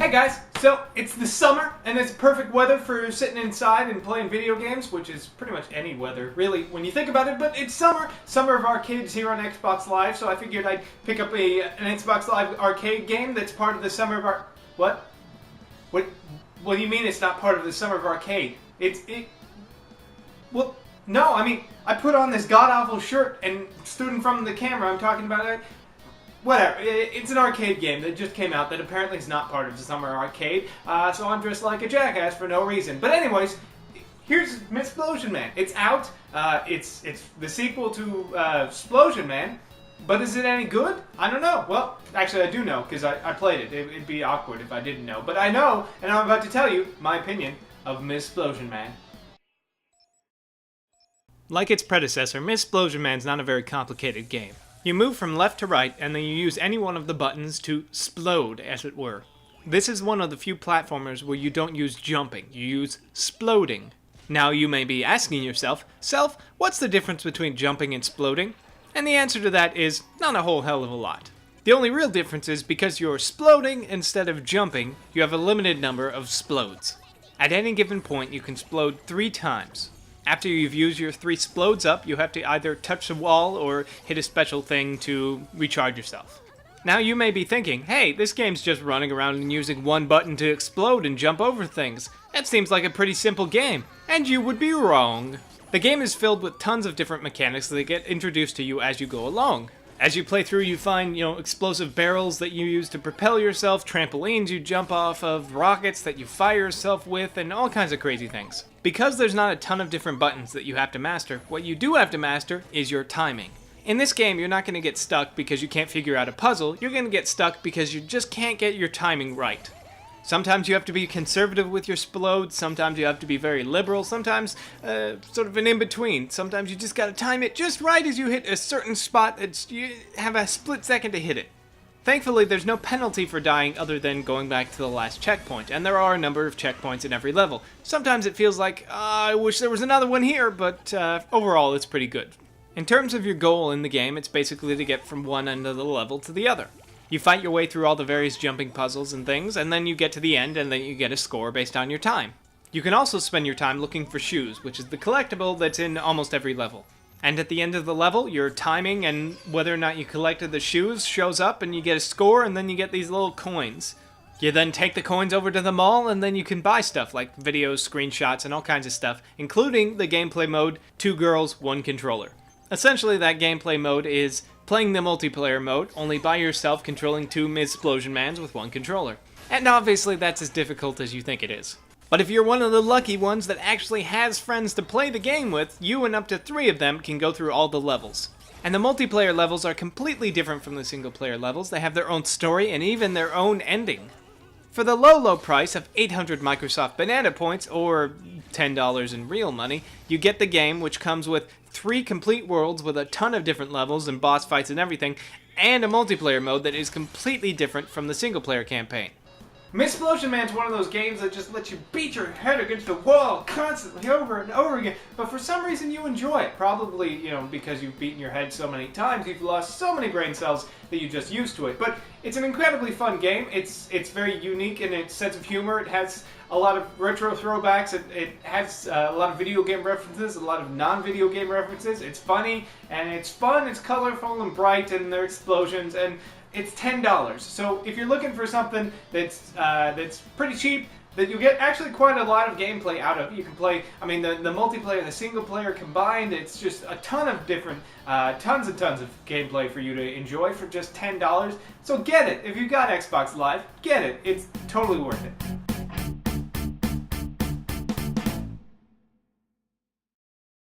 Hey guys, so it's the summer and it's perfect weather for sitting inside and playing video games, which is pretty much any weather, really, when you think about it, but it's summer of arcades here on Xbox Live, so I figured I'd pick up an Xbox Live arcade game that's part of the summer of What do you mean it's not part of the summer of arcade? Well, no, I mean, I put on this god-awful shirt and stood in front of the camera, I'm talking about it. Whatever, it's an arcade game that just came out that apparently is not part of the summer arcade, so I'm dressed like a jackass for no reason. But anyways, here's Splosion Man. It's out, it's the sequel to Splosion Man, but is it any good? I don't know. Well, actually I do know, because I played it. It'd be awkward if I didn't know. But I know, and I'm about to tell you my opinion of Splosion Man. Like its predecessor, Splosion Man's not a very complicated game. You move from left to right, and then you use any one of the buttons to splode, as it were. This is one of the few platformers where you don't use jumping, you use sploding. Now you may be asking yourself, Self, what's the difference between jumping and sploding? And the answer to that is not a whole hell of a lot. The only real difference is because you're sploding instead of jumping, you have a limited number of splodes. At any given point, you can splode 3 times. After you've used your 3 splodes up, you have to either touch the wall or hit a special thing to recharge yourself. Now you may be thinking, hey, this game's just running around and using one button to explode and jump over things. That seems like a pretty simple game. And you would be wrong. The game is filled with tons of different mechanics that get introduced to you as you go along. As you play through, you find, explosive barrels that you use to propel yourself, trampolines you jump off of, rockets that you fire yourself with, and all kinds of crazy things. Because there's not a ton of different buttons that you have to master, what you do have to master is your timing. In this game, you're not going to get stuck because you can't figure out a puzzle, you're going to get stuck because you just can't get your timing right. Sometimes you have to be conservative with your splodes, sometimes you have to be very liberal, sometimes sort of an in-between. Sometimes you just gotta time it just right as you hit a certain spot, you have a split second to hit it. Thankfully, there's no penalty for dying other than going back to the last checkpoint, and there are a number of checkpoints in every level. Sometimes it feels like, I wish there was another one here, but overall it's pretty good. In terms of your goal in the game, it's basically to get from one end of the level to the other. You fight your way through all the various jumping puzzles and things, and then you get to the end, and then you get a score based on your time. You can also spend your time looking for shoes, which is the collectible that's in almost every level. And at the end of the level, your timing and whether or not you collected the shoes shows up, and you get a score, and then you get these little coins. You then take the coins over to the mall, and then you can buy stuff like videos, screenshots, and all kinds of stuff, including the gameplay mode, 2 girls, 1 controller. Essentially, that gameplay mode is playing the multiplayer mode, only by yourself controlling 2 Splosion Mans with 1 controller. And obviously that's as difficult as you think it is. But if you're one of the lucky ones that actually has friends to play the game with, you and up to 3 of them can go through all the levels. And the multiplayer levels are completely different from the single player levels. They have their own story and even their own ending. For the low price of 800 Microsoft Banana Points, or $10 in real money, you get the game, which comes with 3 complete worlds with a ton of different levels and boss fights and everything, and a multiplayer mode that is completely different from the single player campaign. Splosion Man's one of those games that just lets you beat your head against the wall constantly over and over again, but for some reason you enjoy it. Probably, because you've beaten your head so many times, you've lost so many brain cells that you're just used to it. But it's an incredibly fun game. It's very unique in its sense of humor. It has a lot of retro throwbacks. It has a lot of video game references, a lot of non-video game references. It's funny, and it's fun, it's colorful and bright, and there are explosions, and it's $10. So if you're looking for something that's pretty cheap, that you get actually quite a lot of gameplay out of. You can play, the multiplayer, the single player combined, it's just a ton of different, tons and tons of gameplay for you to enjoy for just $10. So get it. If you've got Xbox Live, get it. It's totally worth it.